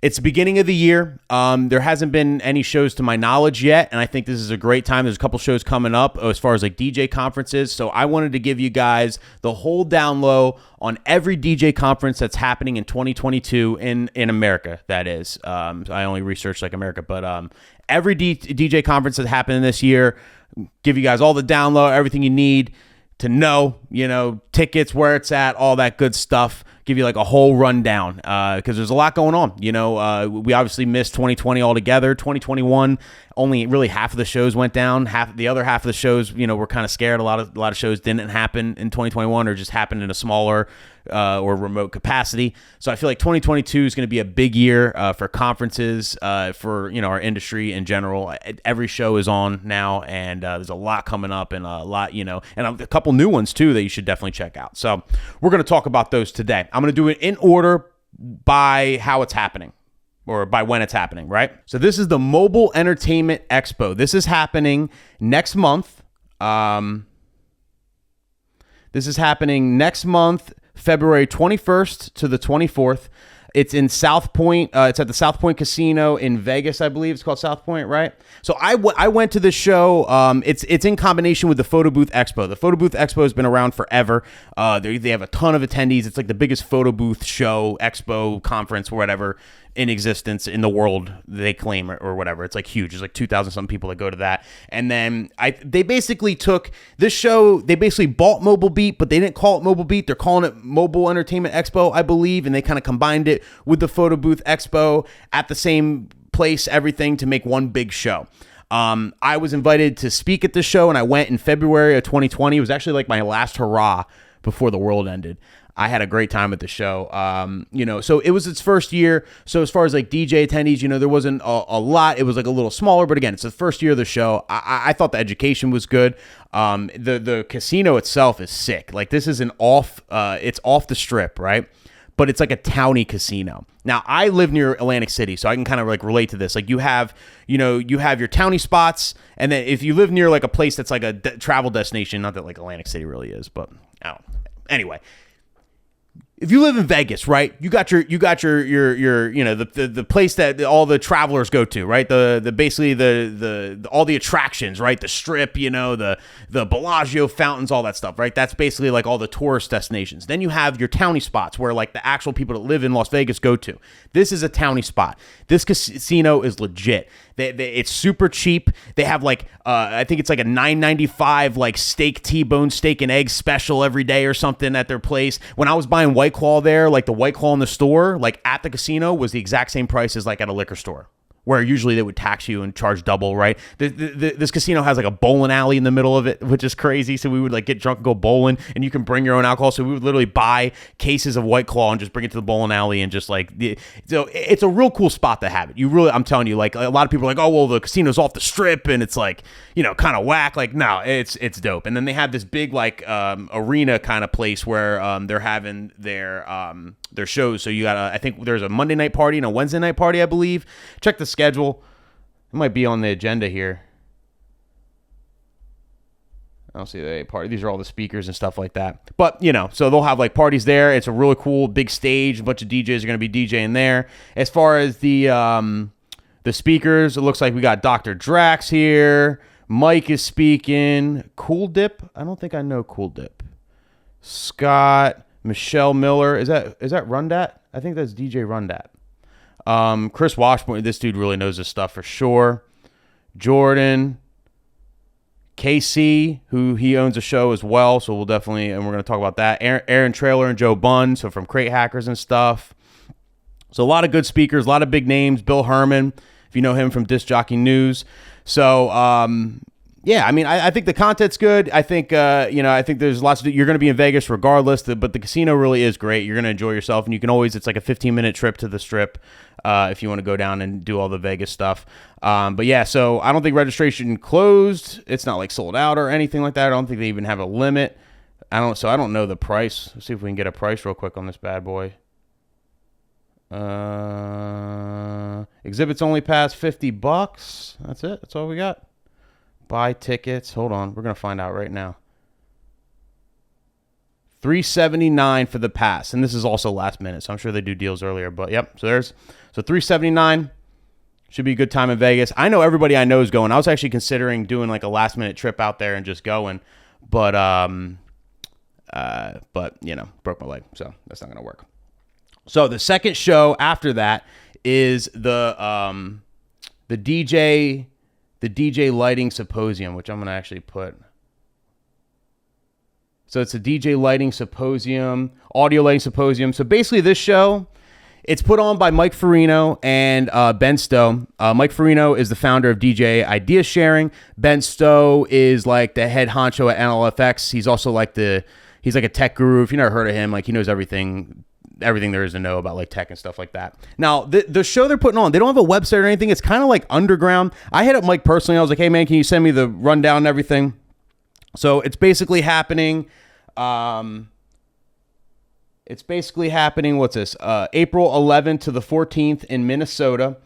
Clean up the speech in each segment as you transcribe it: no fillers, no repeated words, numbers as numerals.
It's the beginning of the year. There hasn't been any shows to my knowledge yet, and I think this is a great time. There's a couple shows coming up as far as like DJ conferences. So I wanted to give you guys the whole down low on every DJ conference that's happening in 2022 in America, that is. I only researched like America, but every DJ conference that's happening this year, give you guys all the down low, everything you need to know, tickets, where it's at, all that good stuff. Give you like a whole rundown because there's a lot going on. We obviously missed 2020 altogether. 2021, only really half of the shows went down. The other half of the shows, were kind of scared. A lot of shows didn't happen in 2021 or just happened in a smaller or remote capacity. So I feel like 2022 is going to be a big year for conferences, for our industry in general. Every show is on now, and there's a lot coming up, and a lot, and a couple new ones too that you should definitely check out. So we're going to talk about those today. I'm going to do it in order by how it's happening, or by when it's happening, right? So this is the Mobile Entertainment Expo. This is happening next month. This is happening next month, February 21st to the 24th. It's in South Point. It's at the South Point Casino in Vegas, I believe. It's called South Point, right? So I went to this show. It's in combination with the Photo Booth Expo. The Photo Booth Expo has been around forever. They have a ton of attendees. It's like the biggest photo booth show, expo, conference, whatever, in existence in the world, they claim, or whatever. It's like huge. There's like 2,000 something people that go to that. And then they basically took this show, they basically bought Mobile Beat, but they didn't call it Mobile Beat. They're calling it Mobile Entertainment Expo, I believe. And they kind of combined it with the Photo Booth Expo at the same place, everything, to make one big show. I was invited to speak at this show, and I went in February of 2020. It was actually like my last hurrah before the world ended. I had a great time at the show. So it was its first year. So as far as like DJ attendees, there wasn't a lot. It was like a little smaller, but again, it's the first year of the show. I thought the education was good. The casino itself is sick. Like, this is it's off the strip, right? But it's like a towny casino. Now, I live near Atlantic City, so I can kind of like relate to this. Like, you have your towny spots, and then if you live near like a place that's like a travel destination, not that like Atlantic City really is, but I don't know. Anyway, if you live in Vegas, right, you got your the place that all the travelers go to, right? Basically all the attractions, right? The Strip, the Bellagio fountains, all that stuff, right? That's basically like all the tourist destinations. Then you have your towny spots where like the actual people that live in Las Vegas go to. This is a towny spot. This casino is legit. It's super cheap. They have like I think it's like a $9.95 like T-bone steak and egg special every day or something at their place. When I was buying White Claw there, like the White Claw in the store, like at the casino, was the exact same price as like at a liquor store, where usually they would tax you and charge double, right? This casino has like a bowling alley in the middle of it, which is crazy. So we would like get drunk and go bowling, and you can bring your own alcohol. So we would literally buy cases of White Claw and just bring it to the bowling alley, and just like, so it's a real cool spot to have it. I'm telling you, like, a lot of people are like, oh, well, the casino's off the strip and it's like, kind of whack. Like, no, it's dope. And then they have this big like arena kind of place where they're having their shows. So you got I think there's a Monday night party and a Wednesday night party, I believe. Check the schedule. It might be on the agenda here. I don't see the party. These are all the speakers and stuff like that. But, so they'll have like parties there. It's a really cool big stage. A bunch of DJs are going to be DJing there. As far as the speakers, it looks like we got Dr. Drax here. Mike is speaking. Cool Dip. I don't think I know Cool Dip. Scott, Michelle Miller. Is that Rundat? I think that's DJ Rundat. Chris Washburn, this dude really knows his stuff for sure. Jordan, KC, who he owns a show as well, so we're going to talk about that. Aaron Traylor and Joe Bunn, so from Crate Hackers and stuff. So a lot of good speakers, a lot of big names. Bill Herman, if you know him from Disc Jockey News. So, yeah, I mean, I think the content's good. I think, I think there's lots you're going to be in Vegas regardless, but the casino really is great. You're going to enjoy yourself, and you can always, it's like a 15-minute trip to the Strip if you want to go down and do all the Vegas stuff. But yeah, so I don't think registration closed. It's not like sold out or anything like that. I don't think they even have a limit. I don't know the price. Let's see if we can get a price real quick on this bad boy. Exhibits only pass $50. That's it. That's all we got. Buy tickets. Hold on. We're going to find out right now. $379 for the pass, and this is also last minute, so I'm sure they do deals earlier. But yep, so $379 should be a good time in Vegas. I know everybody I know is going. I was actually considering doing like a last minute trip out there and just going, but you know, broke my leg, so that's not gonna work. So the second show after that is the DJ lighting symposium, which I'm gonna actually put. So it's a DJ lighting symposium, audio lighting symposium. So basically this show, it's put on by Mike Farino and Ben Stowe. Mike Farino is the founder of DJ Idea Sharing. Ben Stowe is like the head honcho at NLFX. He's also like he's like a tech guru. If you never heard of him, like he knows everything there is to know about like tech and stuff like that. Now, the show they're putting on, they don't have a website or anything. It's kind of like underground. I hit up Mike personally. I was like, hey man, can you send me the rundown and everything? So it's basically happening. What's this? April 11th to the 14th in Minnesota.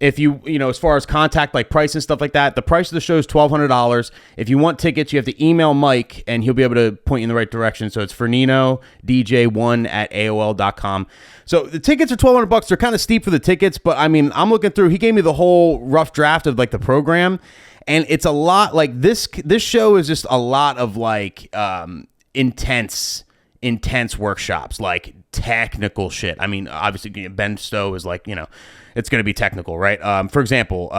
If you know, as far as contact, like price and stuff like that, the price of the show is $1,200. If you want tickets, you have to email Mike and he'll be able to point you in the right direction. So it's FerninoDJ1@AOL.com. So the tickets are $1,200. They're kind of steep for the tickets, but I mean, I'm looking through, he gave me the whole rough draft of like the program, and it's a lot like this show is just a lot of like, intense workshops, like technical shit. I mean, obviously Ben Stowe is like, you know, it's going to be technical, right? For example,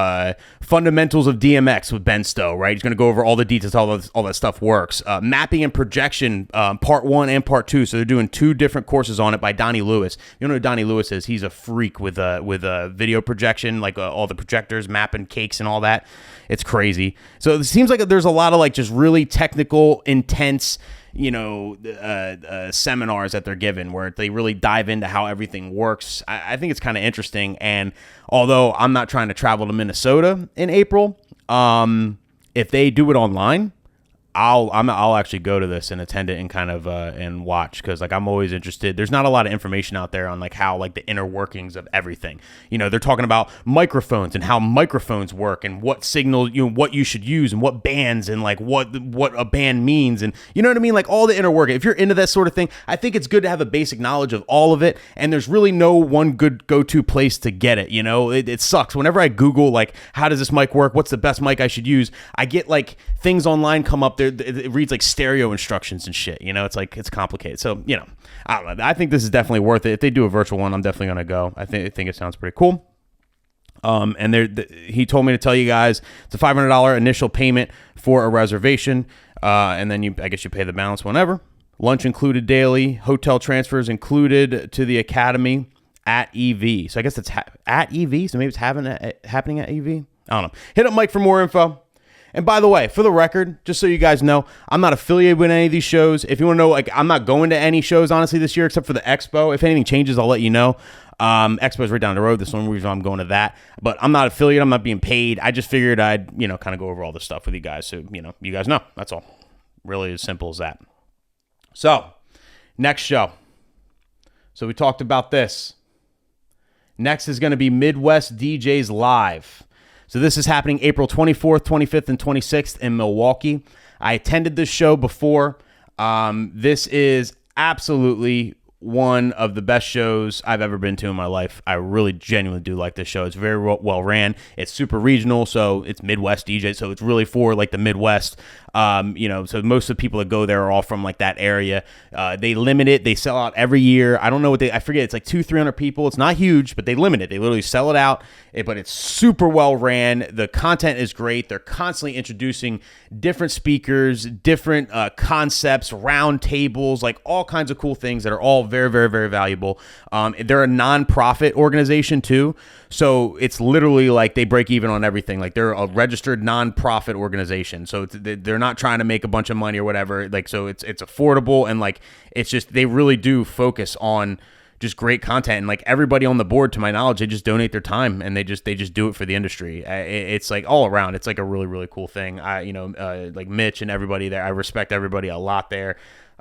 fundamentals of DMX with Ben Stowe, right? He's going to go over all the details, how all that stuff works. Mapping and projection, part 1 and part 2. So they're doing 2 different courses on it by Donnie Lewis. You know who Donnie Lewis is? He's a freak with video projection, like all the projectors, mapping cakes and all that. It's crazy. So it seems like there's a lot of like just really technical, intense, you know, seminars that they're given where they really dive into how everything works. I think it's kind of interesting. And although I'm not trying to travel to Minnesota in April, if they do it online, I'll actually go to this and attend it and kind of and watch, because like I'm always interested. There's not a lot of information out there on like how like the inner workings of everything. You know, they're talking about microphones and how microphones work and what signal, you know, what you should use and what bands and like what a band means, and you know what I mean, like all the inner working. If you're into that sort of thing, I think it's good to have a basic knowledge of all of it. And there's really no one good go-to place to get it. You know, it sucks whenever I Google like how does this mic work? What's the best mic I should use? I get like things online come up there. It reads like stereo instructions and shit, you know, it's like, it's complicated. So, you know, I don't know. I think this is definitely worth it. If they do a virtual one, I'm definitely going to go. I think it sounds pretty cool. And he told me to tell you guys it's a $500 initial payment for a reservation. And then I guess you pay the balance whenever. Lunch included daily, hotel transfers included to the Academy at EV. So I guess it's at EV. So maybe it's happening at EV. I don't know. Hit up Mike for more info. And by the way, for the record, just so you guys know, I'm not affiliated with any of these shows. If you want to know, like, I'm not going to any shows, honestly, this year, except for the Expo. If anything changes, I'll let you know. Expo is right down the road. That's the only reason I'm going to that. But I'm not affiliated. I'm not being paid. I just figured I'd, you know, kind of go over all this stuff with you guys. So, you know, you guys know. That's all. Really as simple as that. So, next show. So, we talked about this. Next is going to be Midwest DJs Live. So this is happening April 24th, 25th, and 26th in Milwaukee. I attended this show before. This is absolutely one of the best shows I've ever been to in my life. I really genuinely do like this show. It's very well ran. It's super regional, so it's Midwest DJ, so it's really for like the Midwest. You know, so most of the people that go there are all from like that area. They limit it. They sell out every year. I don't know I forget. It's like 200-300 people. It's not huge, but they limit it. They literally sell it out. But it's super well ran. The content is great. They're constantly introducing different speakers, different concepts, round tables, like all kinds of cool things that are all very, very, very valuable. They're a non-profit organization too. So it's literally like they break even on everything. Like they're a registered non-profit organization. So they're not trying to make a bunch of money or whatever. Like, so it's affordable, and like, it's just, they really do focus on just great content. And like everybody on the board, to my knowledge, they just donate their time and they just do it for the industry. It's like all around. It's like a really, really cool thing. Like Mitch and everybody there, I respect everybody a lot there.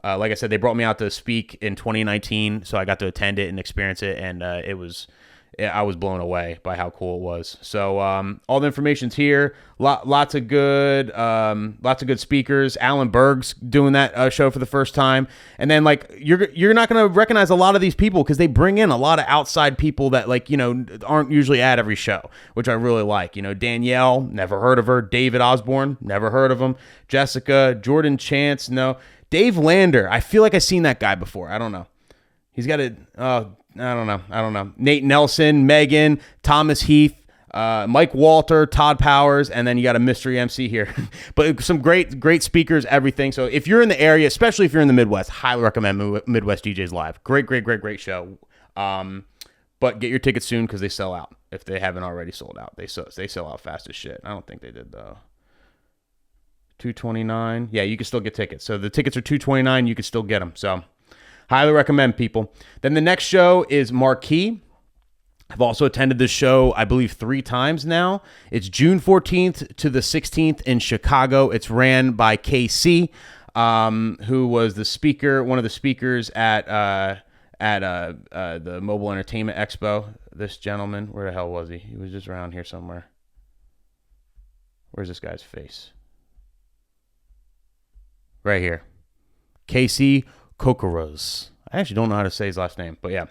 Like I said, they brought me out to speak in 2019, so I got to attend it and experience it, and it was I was blown away by how cool it was. So all the information's here. Lots of good speakers. Alan Berg's doing that show for the first time, and then like you're not gonna recognize a lot of these people because they bring in a lot of outside people that like aren't usually at every show, which I really like. Danielle, never heard of her. David Osborne, never heard of him. Jessica, Jordan Chance, no. Dave Lander, I feel like I've seen that guy before. I don't know. He's got I don't know. Nate Nelson, Megan, Thomas Heath, Mike Walter, Todd Powers, and then you got a mystery MC here. But some great speakers, everything. So if you're in the area, especially if you're in the Midwest, highly recommend Midwest DJs Live. Great show. But get your tickets soon because they sell out if they haven't already sold out. They sell out fast as shit. I don't think they did though. $229. Yeah, you can still get tickets. So the tickets are $229. You can still get them. So highly recommend, people. Then the next show is Marquee. I've also attended this show, I believe, 3 times now. It's June 14th to the 16th in Chicago. It's ran by KC, who was the speaker, one of the speakers at the Mobile Entertainment Expo. This gentleman, where the hell was he? He was just around here somewhere. Where's this guy's face? Right here. KC Kokoros. I actually don't know how to say his last name, but yeah.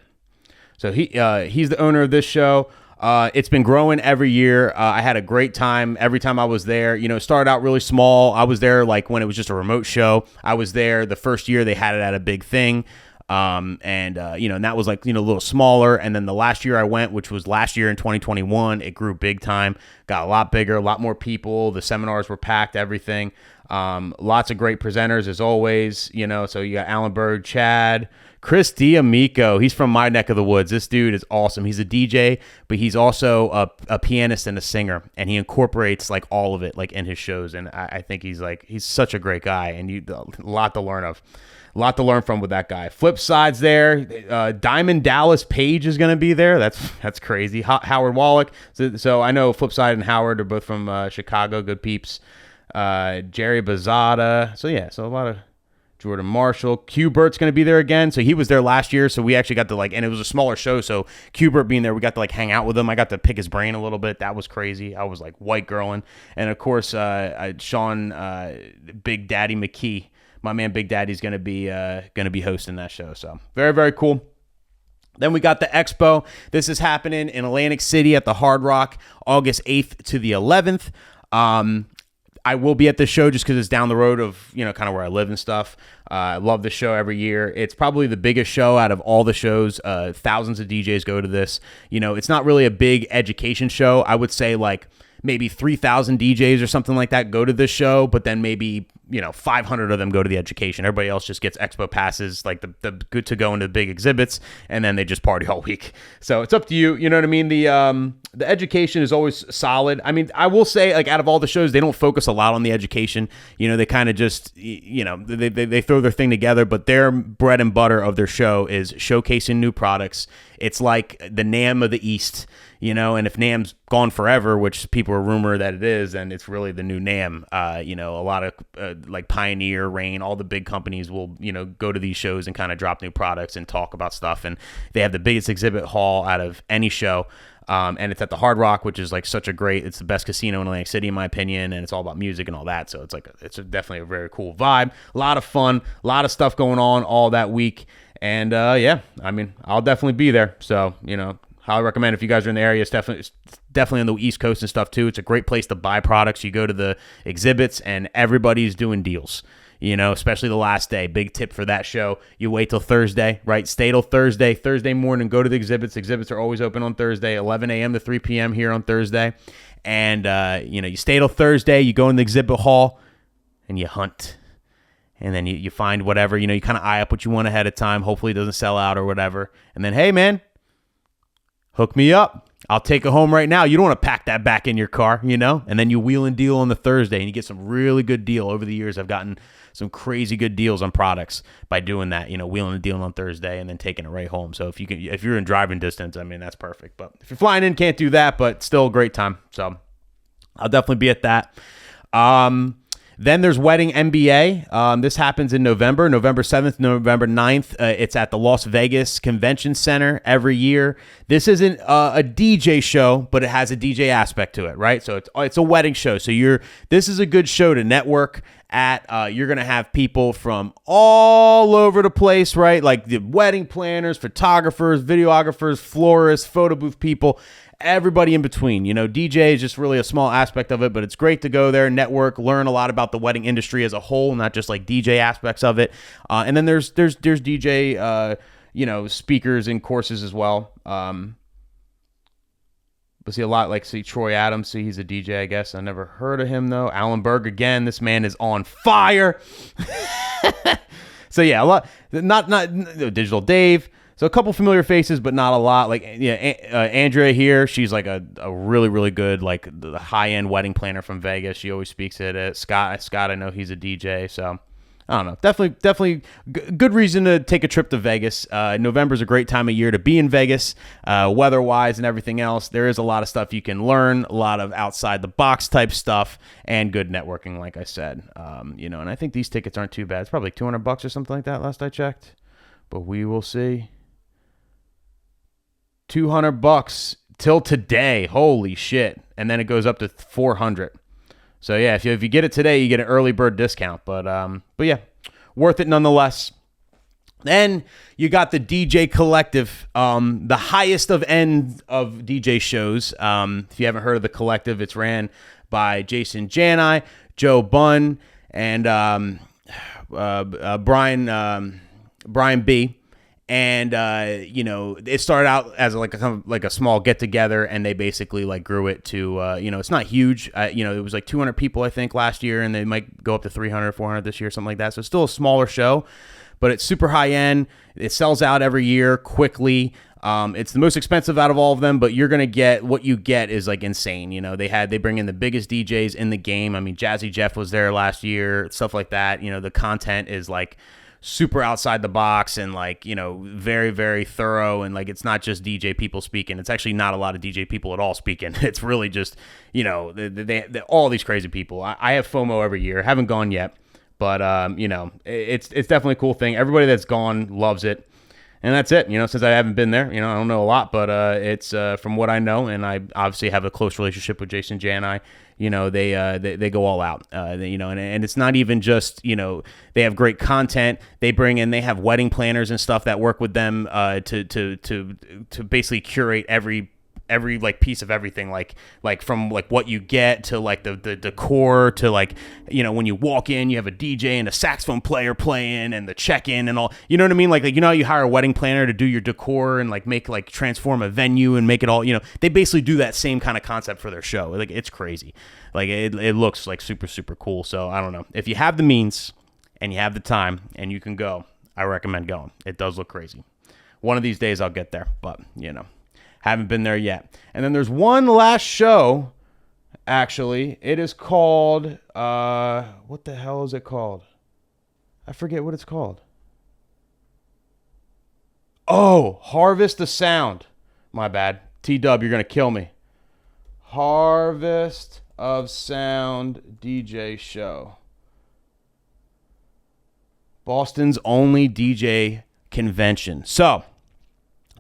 So he's the owner of this show. It's been growing every year. I had a great time every time I was there. It started out really small. I was there like when it was just a remote show. I was there the first year they had it at a big thing. And that was like, a little smaller. And then the last year I went, which was last year in 2021, it grew big time, got a lot bigger, a lot more people. The seminars were packed, everything. Lots of great presenters as always, so you got Alan Berg, Chad, Chris D'Amico. He's from my neck of the woods. This dude is awesome. He's a DJ, but he's also a pianist and a singer, and he incorporates like all of it like in his shows. And I think he's such a great guy, and a lot to learn from with that guy. Flip side's there. Diamond Dallas Page is going to be there. That's crazy. Howard Wallach. So I know Flip side and Howard are both from Chicago. Good peeps. Jerry Bazada. So a lot of Jordan Marshall. Q-Bert's going to be there again. So he was there last year. So we actually got to and it was a smaller show. So Q-Bert being there, we got to hang out with him. I got to pick his brain a little bit. That was crazy. I was white girling. And of course, Sean, Big Daddy McKee, my man Big Daddy's going to be hosting that show. So very, very cool. Then we got the Expo. This is happening in Atlantic City at the Hard Rock, August 8th to the 11th. I will be at this show just because it's down the road of, kind of where I live and stuff. I love this show every year. It's probably the biggest show out of all the shows. Thousands of DJs go to this. It's not really a big education show. I would say maybe 3,000 DJs or something like that go to this show, but then maybe 500 of them go to the education. Everybody else just gets Expo passes, like the good to go into the big exhibits, and then they just party all week. So it's up to you. You know what I mean? The education is always solid. I mean, I will say, out of all the shows, they don't focus a lot on the education. They kind of just, they throw their thing together, but their bread and butter of their show is showcasing new products. It's like the NAMM of the East, and if NAMM's gone forever, which people are rumor that it is, and it's really the new NAMM. A lot of Pioneer, Rain, all the big companies will, go to these shows and kind of drop new products and talk about stuff. And they have the biggest exhibit hall out of any show. And it's at the Hard Rock, which is it's the best casino in Atlantic City, in my opinion. And it's all about music and all that. So it's definitely a very cool vibe. A lot of fun, a lot of stuff going on all that week. And I'll definitely be there. So, highly recommend if you guys are in the area. It's definitely on the East Coast and stuff too. It's a great place to buy products. You go to the exhibits and everybody's doing deals, especially the last day. Big tip for that show. You wait till Thursday, right? Stay till Thursday morning, go to the exhibits. Exhibits are always open on Thursday, 11 a.m. to 3 p.m. here on Thursday. And, you stay till Thursday, you go in the exhibit hall and you hunt. And then you find whatever, you kind of eye up what you want ahead of time. Hopefully it doesn't sell out or whatever. And then, hey, man, hook me up. I'll take it home right now. You don't want to pack that back in your car, And then you wheel and deal on the Thursday, and you get some really good deal. Over the years, I've gotten some crazy good deals on products by doing that, wheeling and dealing on Thursday and then taking it right home. So if you're in driving distance, that's perfect. But if you're flying in, can't do that, but still a great time. So I'll definitely be at that. Then there's Wedding MBA. This happens in November 7th, November 9th. It's at the Las Vegas Convention Center every year. This isn't a DJ show, but it has a DJ aspect to it, right? So it's a wedding show. So this is a good show to network at. You're going to have people from all over the place, right? Like the wedding planners, photographers, videographers, florists, photo booth people, everybody in between. DJ is just really a small aspect of it, but it's great to go there, network, learn a lot about the wedding industry as a whole, not just like DJ aspects of it. And then there's DJ, speakers and courses as well. But see Troy Adams. See, he's a DJ, I guess. I never heard of him though. Alan Berg again. This man is on fire. So yeah, a lot. Not Digital Dave. So a couple familiar faces, but not a lot. Like Andrea here, she's like a really, really good, like the high-end wedding planner from Vegas. She always speaks at it. Scott, I know he's a DJ. So I don't know. Definitely good reason to take a trip to Vegas. November's a great time of year to be in Vegas, weather-wise and everything else. There is a lot of stuff you can learn, a lot of outside-the-box type stuff, and good networking, like I said. And I think these tickets aren't too bad. It's probably like $200 or something like that last I checked. But we will see. $200 till today. Holy shit. And then it goes up to $400. So yeah, if you get it today, you get an early bird discount. But yeah, worth it nonetheless. Then you got the DJ Collective, the highest of end of DJ shows. If you haven't heard of the Collective, it's ran by Jason Jani, Joe Bunn, and Brian B. And it started out as like a small get together, and they basically like grew it to it's not huge. It was like 200 people I think last year, and they might go up to 300, 400 this year, something like that. So it's still a smaller show, but it's super high end. It sells out every year quickly. It's the most expensive out of all of them, but you're gonna get what you get is like insane. They bring in the biggest DJs in the game. I mean, Jazzy Jeff was there last year, stuff like that. The content is like super outside the box and like, very, very thorough. And like, it's not just DJ people speaking. It's actually not a lot of DJ people at all speaking. It's really just, they all these crazy people. I have FOMO every year. Haven't gone yet, but it's definitely a cool thing. Everybody that's gone loves it. And that's it. Since I haven't been there, I don't know a lot, but it's from what I know, and I obviously have a close relationship with Jason Jani. They go all out. And it's not even just they have great content. They have wedding planners and stuff that work with them to basically curate every like piece of everything, like from like what you get to like the decor to like when you walk in you have a DJ and a saxophone player playing and the check-in and all, you know what I mean, like how you hire a wedding planner to do your decor and like make like transform a venue and make it all, they basically do that same kind of concept for their show. Like it's crazy. Like it looks like super, super cool. So I don't know, if you have the means and you have the time and you can go, I recommend going. It does look crazy. One of these days I'll get there, but haven't been there yet. And then there's one last show, actually. It is called, what the hell is it called? I forget what it's called. Oh, Harvest of Sound. My bad. T-Dub, you're going to kill me. Harvest of Sound DJ show. Boston's only DJ convention. So,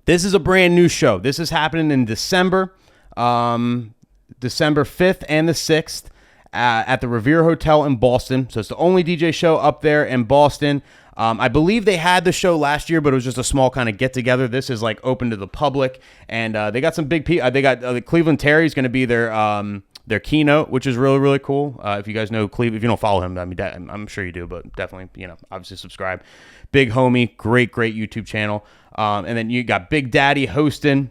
this is a brand new show. This is happening in December, December 5th and the 6th at the Revere Hotel in Boston. So it's the only DJ show up there in Boston. I believe they had the show last year, but it was just a small kind of get together. This is like open to the public, and they got some big people. They got Cleveland Terry's going to be their keynote, which is really, really cool. If you guys know Cleveland, if you don't follow him, I mean, I'm sure you do, but definitely, obviously subscribe. Big homie, great YouTube channel. And then you got Big Daddy hosting.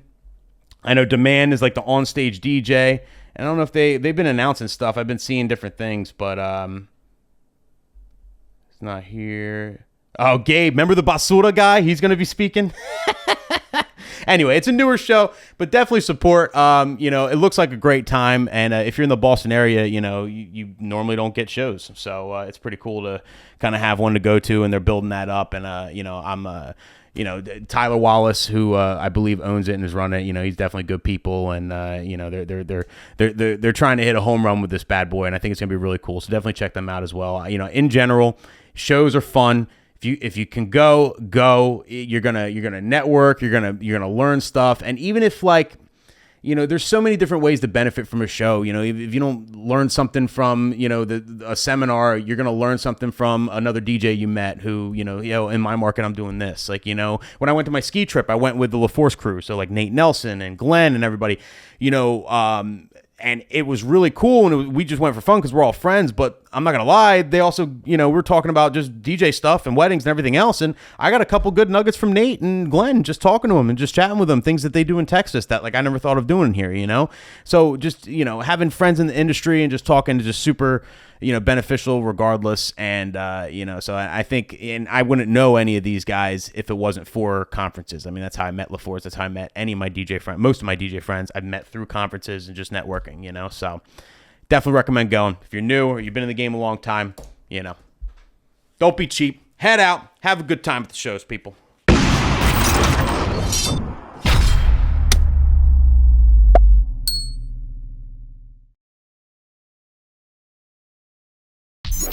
I know Demand is like the on-stage DJ. And I don't know if they've been announcing stuff. I've been seeing different things, but it's not here. Oh, Gabe, remember the Basura guy? He's going to be speaking. Anyway, it's a newer show, but definitely support. It looks like a great time, and if you're in the Boston area, you normally don't get shows, so it's pretty cool to kind of have one to go to, and they're building that up, and I'm you know, Tyler Wallace, who I believe owns it and is running it. You know, he's definitely good people, and you know, they're trying to hit a home run with this bad boy, and I think it's gonna be really cool. So definitely check them out as well. You know, in general, shows are fun. If you can go, you're gonna network, you're gonna learn stuff, and even if like, you know, there's so many different ways to benefit from a show. You know, if you don't learn something from, you know, a seminar, you're going to learn something from another DJ you met who, you know, in my market, I'm doing this. Like, you know, when I went to my ski trip, I went with the LaForce crew. So like Nate Nelson and Glenn and everybody, you know, and it was really cool. And we just went for fun because we're all friends. But I'm not going to lie. They also, you know, we're talking about just DJ stuff and weddings and everything else. And I got a couple good nuggets from Nate and Glenn, just talking to them and just chatting with them, things that they do in Texas that like I never thought of doing here, you know? So just, you know, having friends in the industry and just talking to just super, you know, beneficial regardless. And, you know, so I think, and I wouldn't know any of these guys if it wasn't for conferences. I mean, that's how I met LaForce. That's how I met any of my DJ friends. Most of my DJ friends I've met through conferences and just networking, you know? So definitely recommend going. If you're new or you've been in the game a long time, you know, don't be cheap. Head out. Have a good time at the shows, people.